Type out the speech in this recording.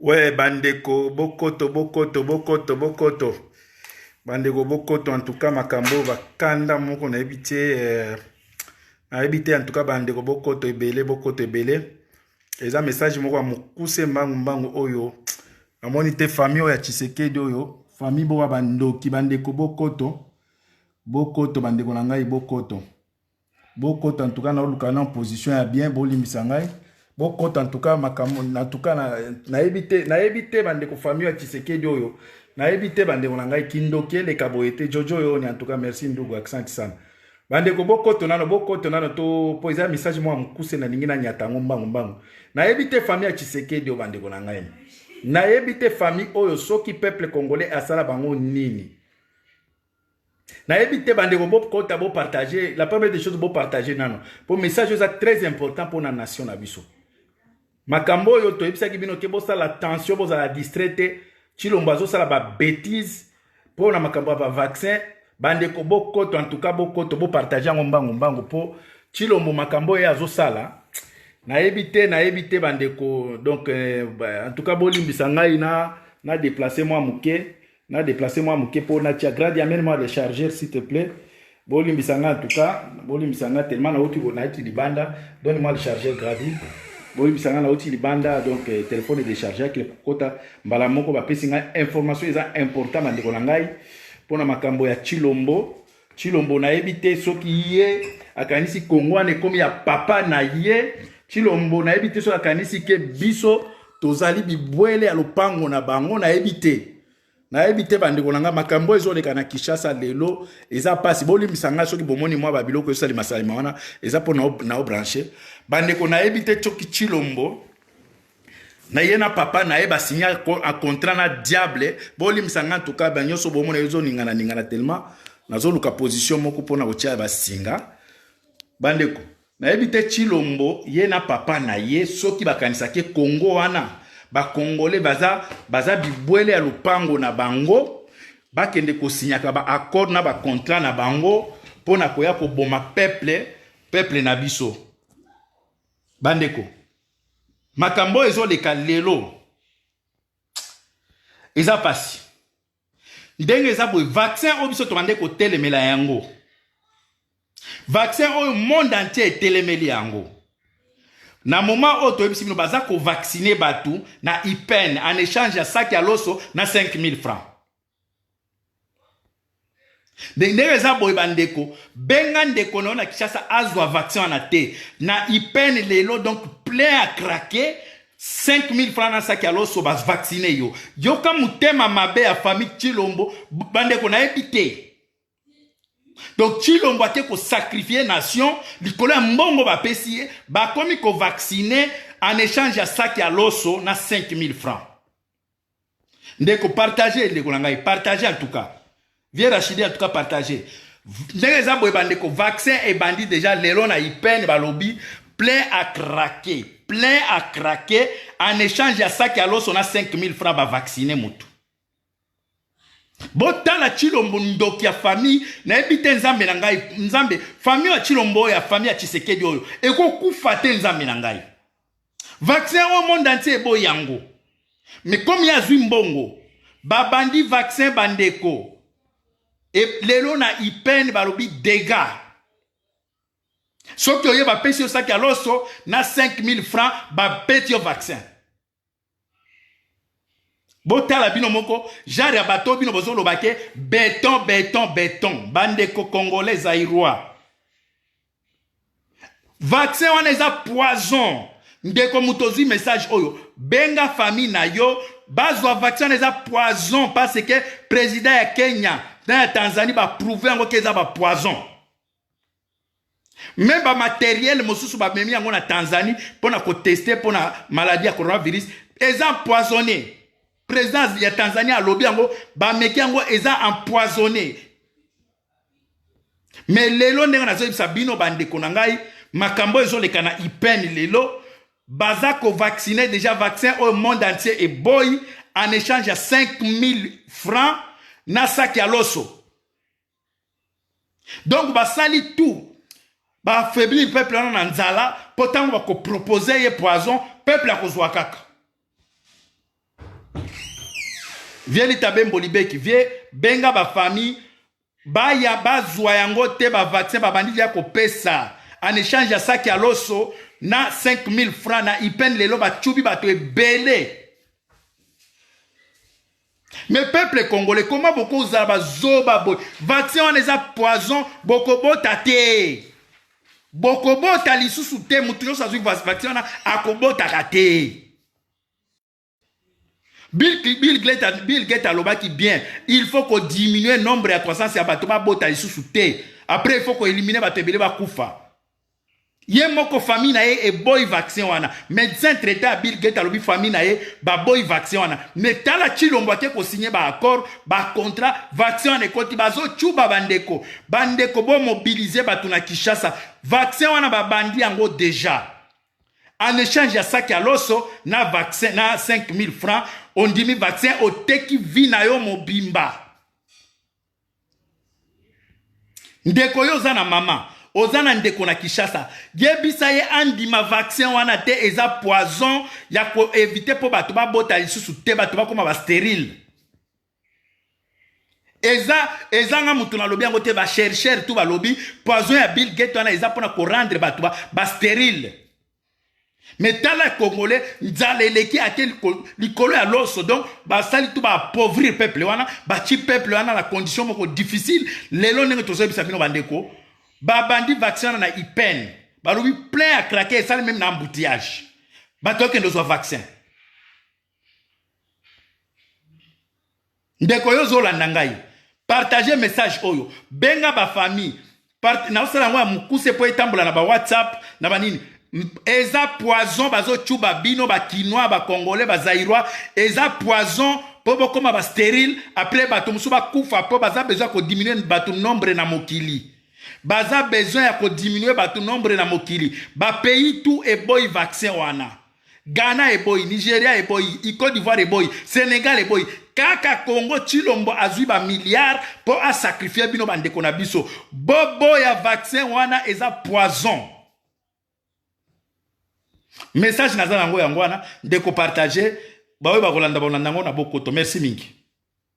Ouais, Bandeko, Bokoto, Bokoto, Bokoto, Bokoto. Bandeko, Bokoto, en tout cas, Makambo, Vakanda, Moko, na évité, en tout cas, Bandeko, Bokoto, Ebele, Bokoto, Ebele. Et ça, message, Moko, Moukousse, Mbangu, Oyo. Amoni te famille, Oya, Tshisekedi, Oyo. Famille, Boa, Bandoki, Bandeko, Bokoto. Bokoto, Bandeko, Nangai, Bokoto. Bokoto, en tout cas, na position, ya bien, Boli, Misangai. Beaucoup en tout cas en tout cas na évité bande ko famille ya Tshisekedi oyo na évité bande ko ngai kindoke le kaboete jojo yo ni en tout cas merci ndugu accent sana bande ko boko tonano to poza message moi mukuse na ningi na nyata mbangu na évité famille ya Tshisekedi oyo bande ko ngai na évité famille oyo soki peuple congolais asala bango nini na évité bande ko boko ta bo partager la première des choses bo partager nano pour message ça très important pour la nation na biso. Makambo yo to ebisa ki bino ke bosa la tension bosa la distraite chilombo azo sala ba bêtise pour na makambo ba vaccin bande ko bokoto en tout cas bokoto bo partager mbangu po chilombo makambo ya azo sala na éviter bande ko donc en tout cas bolimbisa ngai na déplacer moi muke pour na tia grade amène-moi le chargeur s'il te plaît bolimbisa ngai en tout cas bolimbisa ngai tellement na uti na iti libanda donne-moi le chargeur grade. Bon, bisanga na outil libanda donc téléphone est déchargé qui kota mbala moko ba pesinga information eza important bande ko ngai pona makambo ya Chilombo na éviter soki ye akanisi Kongwane comme ya papa na ye Chilombo na éviter so akanisi ke biso tozali bibwele ya lopango na bango na éviter bande ko ngai makambo ezo leka na Kinshasa lelo eza pasi bolimbisanga soki bomoni mwa ba biloko esali masalima wana eza pona na brancher bande ko na éviter choki Chilombo na yena papa na eba signer un contrat na diable bolimbisanga en tout cas banyo so bomoni ezo ningana tellement nazo luka position moko pona otia ba singa bande ko na éviter Chilombo yena papa na ye soki bakanisa ke Congo wana ba Congolais baza bibwele ya lupango na bango bakende ko signaka ba accord na ba contrat na bango pona koya ko boma peuple na biso bandeko makambo ezo leka lelo eza pasi ndenge eza boy vaccin o biso to bande ko telemela yango vaccin o monde entier telemeli yango. Na moment où tu es venu baza ko vacciner batu na IPN en échange ya sac ya loso na 5000 francs. Ndenge za boy bandeko benga ndeko na Kinshasa azwa vaccin na te na IPN lelo donc plein à craquer 5000 francs na sac ya loso bas vacciner yo. Yo ka mutema mabe ya famille Chilombo bandeko na epité. Donc Chilombo a ko sacrifier nation, likolo ya mbongo ba pesi ba komi ko vacciner en échange ya sac ya loso na 5000 francs. Ndeko partager ndeko ngai partager en tout cas. Viens Rachidi en tout cas partager. Ndenge za boy bandeko vaccin et bandit déjà lelo na IPN ba lobby plein à craquer en échange ya sac ya loso na 5000 francs ba vacciner mutu. Botala Chilombo ndoki ya famille na ebite nzambe na ngai nzambe famille ya Chilombo ya famille ya Tshisekedi oyo eko kufate nzambe na ngai vaccin au monde entier bo yango mais comme ya zwi mbongo babandi vaccin bandeko et lelo na IPN balobi dégâts soki oye ba pesi osaki aloso na 5000 francs ba peti au vaccin. Botala bino moko jare ya bato bino bozo lobake béton bandeko congolais zaïrois vaccin wana eza poison ndeko mutozi message oyo benga famille na yo bazwa vaccin eza poison parce que président ya Kenya na Tanzanie ba prouver yango ke eza ba poison même ba matériel mosusu ba memi yango na Tanzanie pona ko tester pona maladie ya coronavirus eza empoisonné. Président ya Tanzanie a lobby yango ba meki yango eza empoisonné. Mais lelo ndenge na zo bino bandeko na ngai makambo ezo leka na IPN lelo baza ko vacciner déjà vaccin au monde entier et boy en échange ya 5000 francs na sac ya loso. Donc basali tout ba affaiblir peuple na nzala pourtant ba ko proposer ye poison peuple a kozwa kaka. vie litabembo libeki vie benga ba famille baya bazwa yango te ba vaccin ba bandi ya kopesa en échange ya saki ya loso na 5000 francs na ipen lelo ba chubi bato ebele. Mais peuple congolais, comment beaucoup zoba boy vaccin on les a poison bokobo tate bokobo tali susu te mutujo sa vaccin na akobo takate. Bill Gates a l'oba qui bien, il faut qu'on diminue le nombre à 300 c'est abatoma bota li susu te. Après il faut qu'on élimine batebele ba kufa. Yé moko famille na e boy vaccin wana. Médecin traité à Bill Gates a lobi famille na e ba boy vaccin wana. Mais tala chilombo te ko signer ba accord, ba contrat vaccin wana ekoti bazo chuba bandeko. Bandeko bo mobiliser batuna Kinshasa. Vaccin wana ba bandi yango déjà. En échange ya saki ya loso na vaccin na 5000 francs, on dit mi vaccin au teki vina yo mobimba. Ndeko yo zana mama. Ozana ndeko na Kinshasa yebisa ye andima vaccin wana te eza poison ya ko éviter po bato ba bota lisusu te bato ba koma ba stérile eza nga mutu na lobi yango te ba chercheur tout ba lobi poison ya Bill Gates wana eza pona ko rendre bato ba stérile. Mais tala congolais nzala eleki atel likolo ya loso donc ba sali tout ba appauvrir peuple wana ba ti peuple wana na condition moko difficile lelo ndenge tozo bisa bino bandeko. Babandi vaccin na ipen. Baloubi plein à craquer et ça même dans embouteillage. Bato que nous avons vaccin. Ndeko yo zo landangai. Partagez message oyo. Benga ba famille. Na osala ngwa mukuse po etambola na ba WhatsApp na ba nini. Eza poison bazo chuba bino ba kinois ba congolais ba zaïrois eza poison po bokoma ba stérile après bato musu ba kufa po baza besoin ko diminuer bato nombre na mokili. Baza besoin ya ko diminuer bato nombre na mokili. Ba pays tout e boy vaccin wana. Ghana e boy, Nigeria e boy, Côte d'Ivoire e boy, Sénégal e boy. Kaka Congo Chilombo azui ba milliard po a sacrifier bino bandeko na biso. Bobo ya vaccin wana eza poison. Message nazana ngo yangwana ndeko partager. Bawe ba kolanda ba na bokoto. Merci mingi.